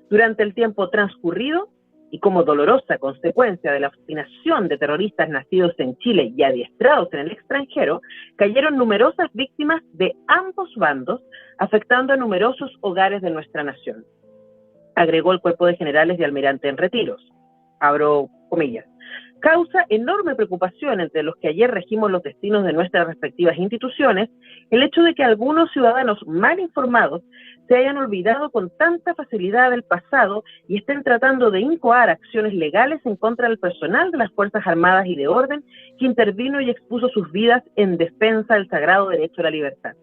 Durante el tiempo transcurrido, y como dolorosa consecuencia de la obstinación de terroristas nacidos en Chile y adiestrados en el extranjero, cayeron numerosas víctimas de ambos bandos, afectando a numerosos hogares de nuestra nación. Agregó el Cuerpo de Generales y Almirante en Retiros. Abro comillas. Causa enorme preocupación entre los que ayer regimos los destinos de nuestras respectivas instituciones el hecho de que algunos ciudadanos mal informados se hayan olvidado con tanta facilidad del pasado y estén tratando de incoar acciones legales en contra del personal de las Fuerzas Armadas y de Orden que intervino y expuso sus vidas en defensa del sagrado derecho a la libertad.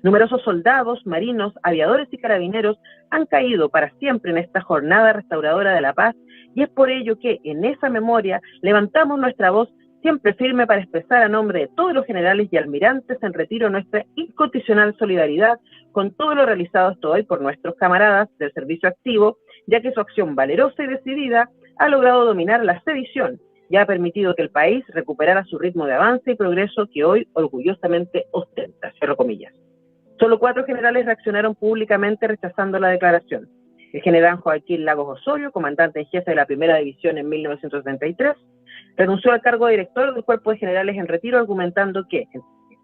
Numerosos soldados, marinos, aviadores y carabineros han caído para siempre en esta jornada restauradora de la paz y es por ello que, en esa memoria, levantamos nuestra voz siempre firme para expresar a nombre de todos los generales y almirantes en retiro nuestra incondicional solidaridad con todo lo realizado hasta hoy por nuestros camaradas del servicio activo, ya que su acción valerosa y decidida ha logrado dominar la sedición y ha permitido que el país recuperara su ritmo de avance y progreso que hoy orgullosamente ostenta, cierro comillas. Solo 4 generales reaccionaron públicamente rechazando la declaración. El general Joaquín Lagos Osorio, comandante en jefe de la Primera División en 1973, renunció al cargo de director del Cuerpo de Generales en Retiro, argumentando que,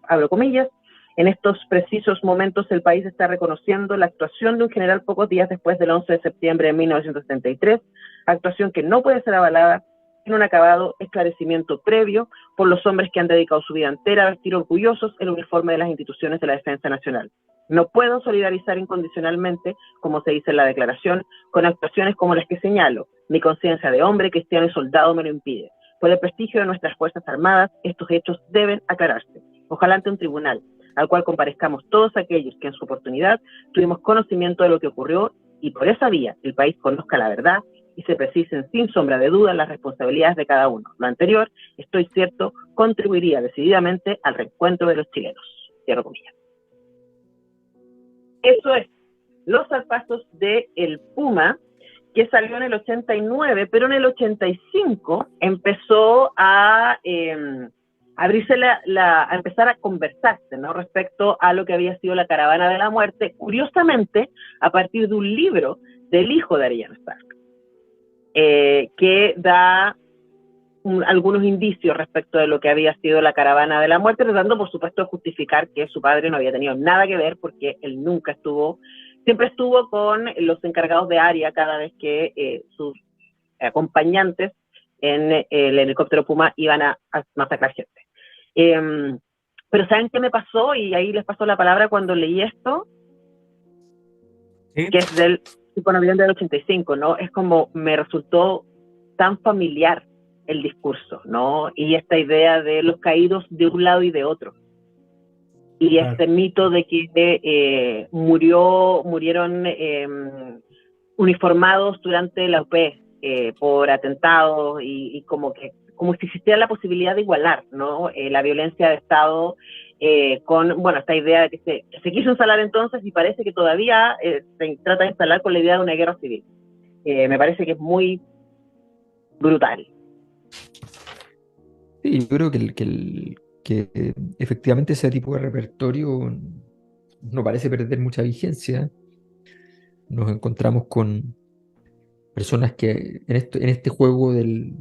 abro comillas, en estos precisos momentos el país está reconociendo la actuación de un general pocos días después del 11 de septiembre de 1973, actuación que no puede ser avalada en un acabado esclarecimiento previo por los hombres que han dedicado su vida entera a vestir orgullosos el uniforme de las instituciones de la defensa nacional. No puedo solidarizar incondicionalmente, como se dice en la declaración, con actuaciones como las que señalo. Mi conciencia de hombre, cristiano y soldado me lo impide. Por el prestigio de nuestras Fuerzas Armadas, estos hechos deben aclararse. Ojalá ante un tribunal, al cual comparezcamos todos aquellos que en su oportunidad tuvimos conocimiento de lo que ocurrió y por esa vía el país conozca la verdad y se precisen sin sombra de duda las responsabilidades de cada uno. Lo anterior, estoy cierto, contribuiría decididamente al reencuentro de los chilenos. Cierro comillas. Eso es, los zarpazos de El Puma, que salió en el 89, pero en el 85 empezó a abrirse a empezar a conversarse, ¿no?, respecto a lo que había sido la Caravana de la Muerte, curiosamente a partir de un libro del hijo de Arellano Stark, que da algunos indicios respecto de lo que había sido la Caravana de la Muerte, tratando por supuesto de justificar que su padre no había tenido nada que ver, porque él siempre estuvo con los encargados de área cada vez que sus acompañantes en el helicóptero Puma iban a masacrar gente. Pero ¿saben qué me pasó? Y ahí les pasó la palabra cuando leí esto, ¿sí?, que es del 5 de noviembre del 85, ¿no? Es como me resultó tan familiar el discurso, ¿no? Y esta idea de los caídos de un lado y de otro. Y este mito de que murieron uniformados durante la UP por atentados y como si existiera la posibilidad de igualar, ¿no?, la violencia de Estado con, bueno, esta idea de que se quiso instalar entonces y parece que todavía se trata de instalar con la idea de una guerra civil. Me parece que es muy brutal. Sí, yo creo que efectivamente ese tipo de repertorio no parece perder mucha vigencia. Nos encontramos con personas que en este juego de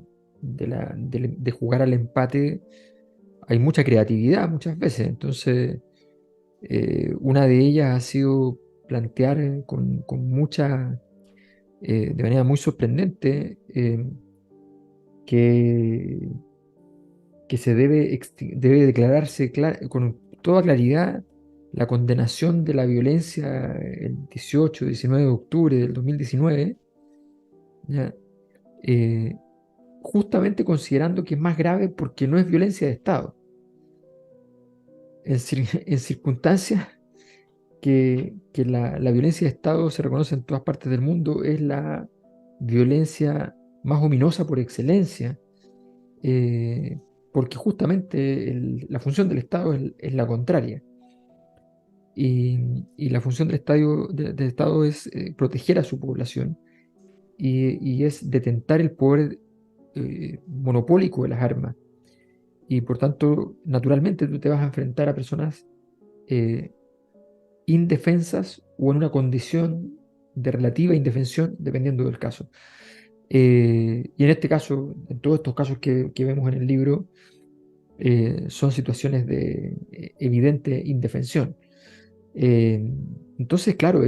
jugar al empate hay mucha creatividad muchas veces. Entonces, una de ellas ha sido plantear de manera muy sorprendente, que se debe declararse con toda claridad la condenación de la violencia el 18-19 de octubre del 2019, ¿ya? justamente considerando que es más grave porque no es violencia de Estado. En circunstancias que la violencia de Estado se reconoce en todas partes del mundo, es la violencia más ominosa por excelencia, porque justamente la función del Estado es la contraria. Y la función del Estado es proteger a su población y es detentar el poder monopólico de las armas. Y por tanto, naturalmente tú te vas a enfrentar a personas indefensas o en una condición de relativa indefensión, dependiendo del caso. Y en este caso, en todos estos casos que vemos en el libro, son situaciones de evidente indefensión. Entonces, claro,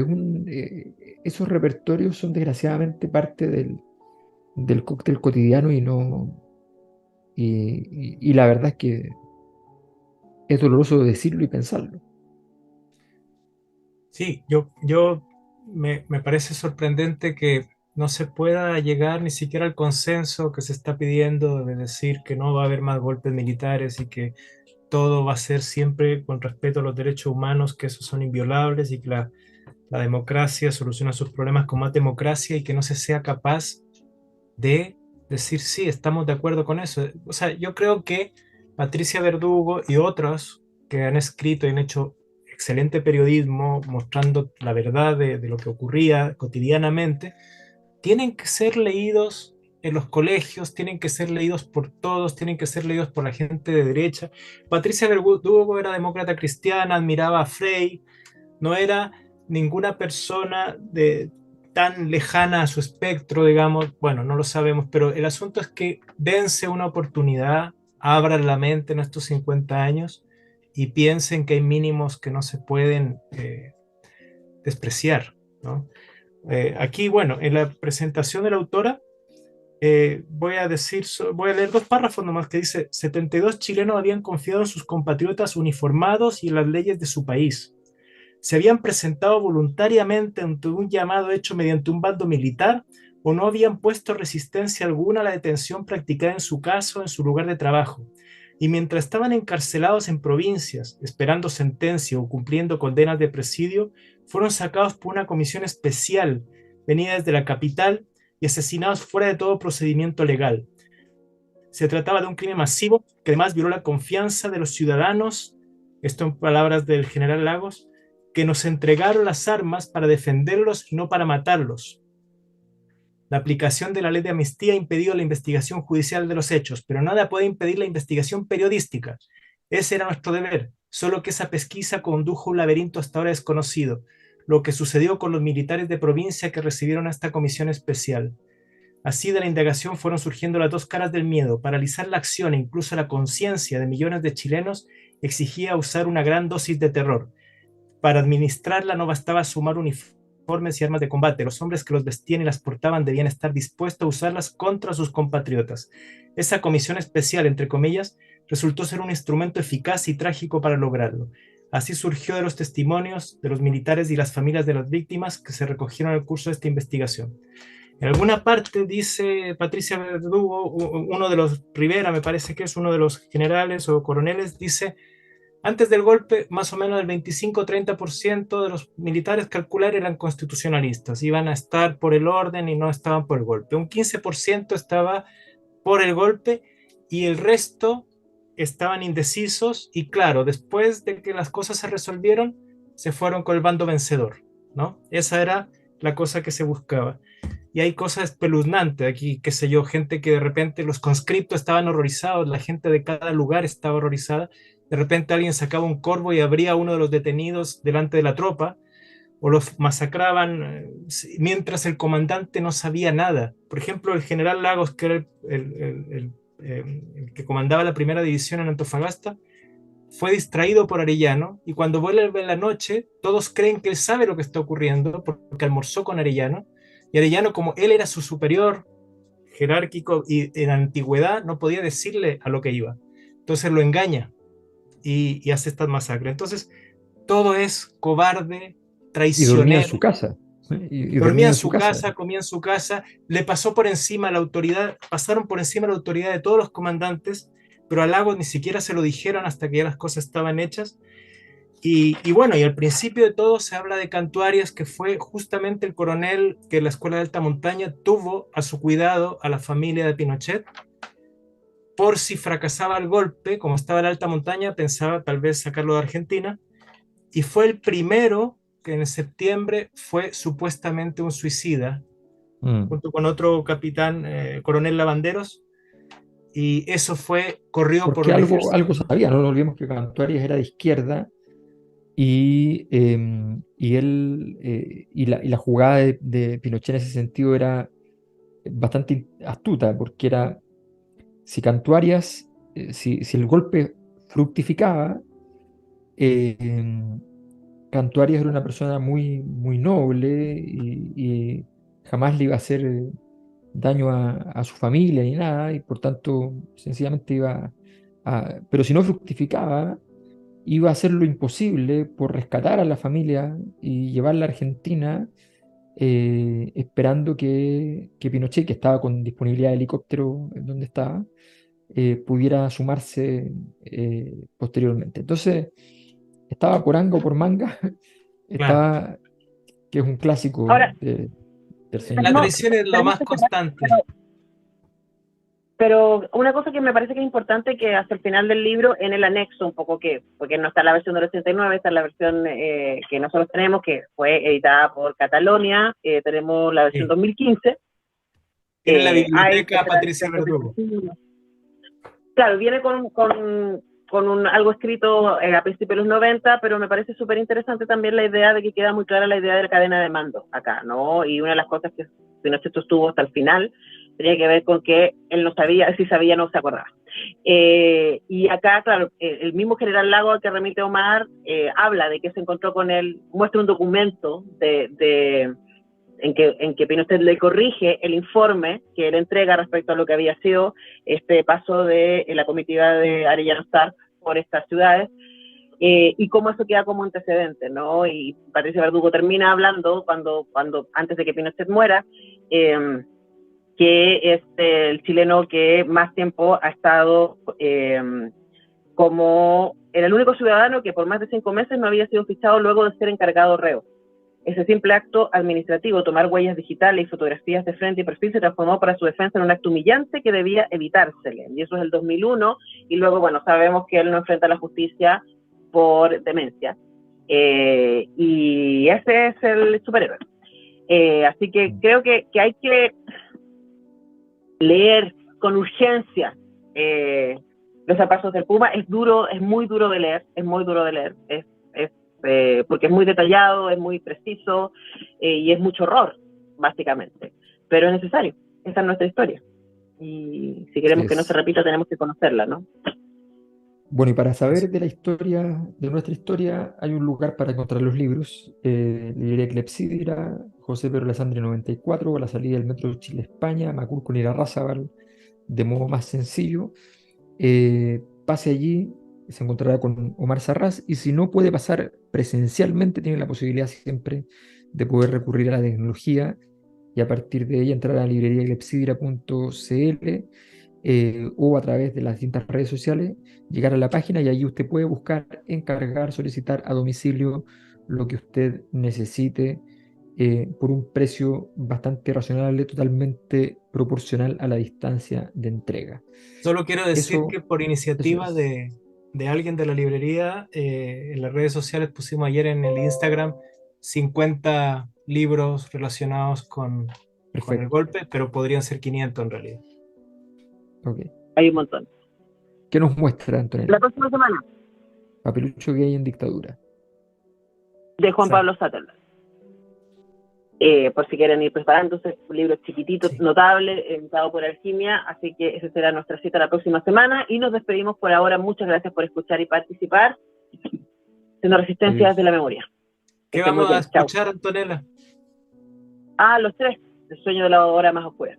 esos repertorios son desgraciadamente parte del cóctel cotidiano y la verdad es que es doloroso decirlo y pensarlo. Sí, me parece sorprendente que no se pueda llegar ni siquiera al consenso que se está pidiendo de decir que no va a haber más golpes militares y que todo va a ser siempre con respeto a los derechos humanos, que esos son inviolables y que la democracia soluciona sus problemas con más democracia y que no se sea capaz de decir sí, estamos de acuerdo con eso. O sea, yo creo que Patricia Verdugo y otros que han escrito y han hecho excelente periodismo mostrando la verdad de lo que ocurría cotidianamente, tienen que ser leídos en los colegios, tienen que ser leídos por todos, tienen que ser leídos por la gente de derecha. Patricia Verdugo era demócrata cristiana, admiraba a Frey, no era ninguna persona tan lejana a su espectro, digamos, bueno, no lo sabemos, pero el asunto es que dense una oportunidad, abran la mente en estos 50 años y piensen que hay mínimos que no se pueden despreciar, ¿no? Aquí, bueno, en la presentación de la autora, voy a leer 2 párrafos nomás que dice: 72 chilenos habían confiado en sus compatriotas uniformados y en las leyes de su país. Se habían presentado voluntariamente ante un llamado hecho mediante un bando militar o no habían puesto resistencia alguna a la detención practicada en su caso en su lugar de trabajo. Y mientras estaban encarcelados en provincias, esperando sentencia o cumpliendo condenas de presidio, fueron sacados por una comisión especial venida desde la capital y asesinados fuera de todo procedimiento legal. Se trataba de un crimen masivo que además violó la confianza de los ciudadanos, esto en palabras del general Lagos, que nos entregaron las armas para defenderlos y no para matarlos. La aplicación de la ley de amnistía ha impedido la investigación judicial de los hechos, pero nada puede impedir la investigación periodística. Ese era nuestro deber, solo que esa pesquisa condujo a un laberinto hasta ahora desconocido, lo que sucedió con los militares de provincia que recibieron a esta comisión especial. Así de la indagación fueron surgiendo las 2 caras del miedo. Paralizar la acción e incluso la conciencia de millones de chilenos exigía usar una gran dosis de terror. Para administrarla no bastaba sumar uniformes y armas de combate. Los hombres que los vestían y las portaban debían estar dispuestos a usarlas contra sus compatriotas. Esa comisión especial, entre comillas, resultó ser un instrumento eficaz y trágico para lograrlo. Así surgió de los testimonios de los militares y las familias de las víctimas que se recogieron en el curso de esta investigación. En alguna parte dice Patricia Verdugo, uno de los Rivera, me parece que es uno de los generales o coroneles, dice: antes del golpe, más o menos el 25-30% de los militares calcular eran constitucionalistas, iban a estar por el orden y no estaban por el golpe. Un 15% estaba por el golpe y el resto estaban indecisos y claro, después de que las cosas se resolvieron, se fueron con el bando vencedor, ¿no? Esa era la cosa que se buscaba. Y hay cosas espeluznantes aquí, qué sé yo, gente que de repente los conscriptos estaban horrorizados, la gente de cada lugar estaba horrorizada. De repente alguien sacaba un corvo y abría a uno de los detenidos delante de la tropa, o los masacraban mientras el comandante no sabía nada. Por ejemplo, el general Lagos, que era el que comandaba la primera división en Antofagasta, fue distraído por Arellano, y cuando vuelve en la noche, todos creen que él sabe lo que está ocurriendo, porque almorzó con Arellano, y Arellano, como él era su superior jerárquico y en la antigüedad, no podía decirle a lo que iba. Entonces lo engaña y hace estas masacres. Entonces, todo es cobarde, Y dormía en traicionero. su casa. y Dormía dormía en en su su casa. casa, comía en su casa, le pasó por encima la autoridad, pasaron por encima la autoridad de todos los comandantes, pero a Lagos ni siquiera se lo dijeron hasta que ya las cosas estaban hechas. Y bueno, y al principio de todo se habla de Cantuarias, que fue justamente el coronel que la Escuela de Alta Montaña tuvo a su cuidado a la familia de Pinochet, por si fracasaba el golpe, como estaba en Alta Montaña, pensaba tal vez sacarlo de Argentina, y fue el primero que en septiembre fue supuestamente un suicida, junto con otro capitán, coronel Lavanderos, y eso fue corrido por Porque el algo ejército. sabía, no nos olvidemos que Cantuarias era de izquierda y él y la jugada de Pinochet en ese sentido era bastante astuta, porque era si Cantuarias, si el golpe fructificaba, eh, Cantuarias era una persona muy, muy noble y jamás le iba a hacer daño a su familia ni nada, y por tanto sencillamente iba a... Pero si no fructificaba, iba a hacer lo imposible por rescatar a la familia y llevarla a Argentina, esperando que Pinochet, que estaba con disponibilidad de helicóptero en donde estaba, pudiera sumarse posteriormente. Entonces, estaba por anga o por manga, Claro. estaba, que es un clásico Ahora, del señor La tenemos, traición Pinochet. es lo tenemos más que cerrar, constante. pero una cosa que me parece que es importante que hasta el final del libro, en el anexo un poco que, porque no está la versión del 89, está la versión que nosotros tenemos, que fue editada por Catalonia, tenemos la versión Sí. 2015, Tiene la hay biblioteca tercera Patricia edición Verdugo. 2021. Claro, viene con algo escrito a principios de los 90, pero me parece súper interesante también la idea de que queda muy clara la idea de la cadena de mando acá, ¿no? Y una de las cosas que Pinochet sostuvo hasta el final tenía que ver con que él no sabía, si sabía no se acordaba. Y acá, claro, el mismo general Lago al que remite Omar habla de que se encontró con él, muestra un documento en que Pinochet le corrige el informe que él entrega respecto a lo que había sido este paso de la comitiva de Arellano Sark por estas ciudades, y cómo eso queda como antecedente, ¿no? Y Patricia Verdugo termina hablando antes de que Pinochet muera, que es el chileno que más tiempo ha estado como era el único ciudadano que por más de 5 meses no había sido fichado luego de ser encargado reo. Ese simple acto administrativo, tomar huellas digitales y fotografías de frente y perfil, se transformó para su defensa en un acto humillante que debía evitársele. Y eso es el 2001, y luego, bueno, sabemos que él no enfrenta a la justicia por demencia. Y ese es el superhéroe. Así que creo que hay que leer con urgencia Los zapatos del Puma. Es duro, es muy duro de leer, porque es muy detallado, es muy preciso, y es mucho horror, básicamente. Pero es necesario, esa es nuestra historia. Y si queremos Así que no se es. repita, tenemos que conocerla, ¿no? Bueno, y para Eso. saber de la historia, de nuestra historia, hay un lugar para encontrar los libros. Librería Clepsidra, José Pedro Alessandri 94, a la salida del Metro Chile-España, Macul con Irarrázaval, de modo más sencillo. Pase allí, se encontrará con Omar Sarraz, y si no puede pasar presencialmente, tiene la posibilidad siempre de poder recurrir a la tecnología y a partir de ella entrar a libreriaclepsidra.cl, o a través de las distintas redes sociales, llegar a la página y allí usted puede buscar, encargar, solicitar a domicilio lo que usted necesite, por un precio bastante razonable, totalmente proporcional a la distancia de entrega. Solo quiero decir Eso, que por eso iniciativa es. de alguien de la librería, en las redes sociales pusimos ayer en el Instagram 50 libros relacionados con el Perfecto. golpe, pero podrían ser 500 en realidad. Ok. Hay un montón. ¿Qué nos muestra, La Antonella? próxima semana, Papelucho gay en dictadura. de Juan Exacto. Pablo Sutherland. Por si quieren ir preparándose, un libro chiquitito, Sí. notable, editado por Alquimia, así que esa será nuestra cita la próxima semana, y nos despedimos por ahora. Muchas gracias por escuchar y participar, siendo Resistencia Adiós. desde la Memoria. Que ¿Qué estén muy vamos a bien, chao. escuchar, Antonella? Los tres, el sueño de la hora más oscura.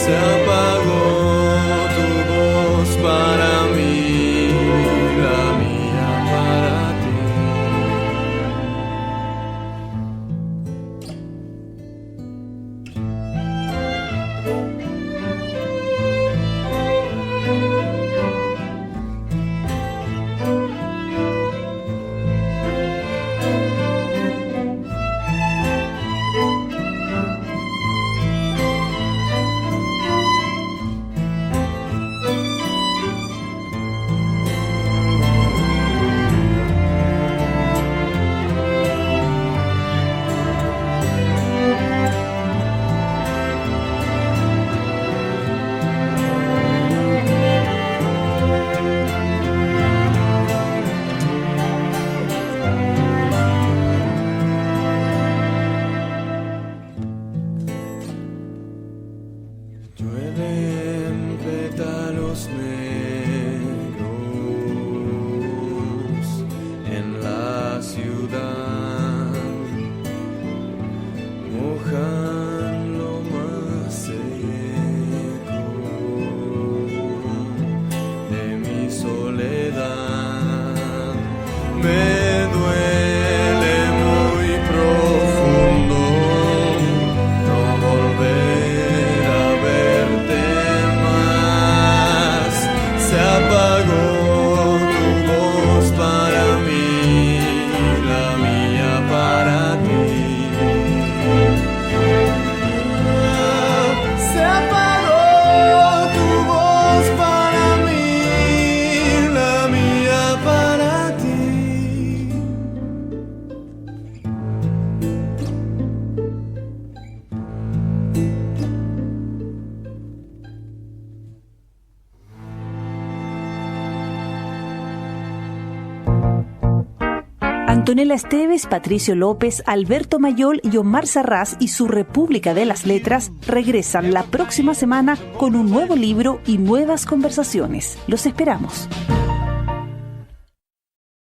se apagó tu voz para mí, la mía para ti. Llueven pétalos negros en la ciudad, mojan lo más seco de mi soledad. Me duele muy profundo no volver a verte más. Se apagó tu voz para mí, la mía para ti. Se apagó tu voz para mí, la mía para ti. Antonella Esteves, Patricio López, Alberto Mayol y Omar Sarraz y su República de las Letras regresan la próxima semana con un nuevo libro y nuevas conversaciones. Los esperamos.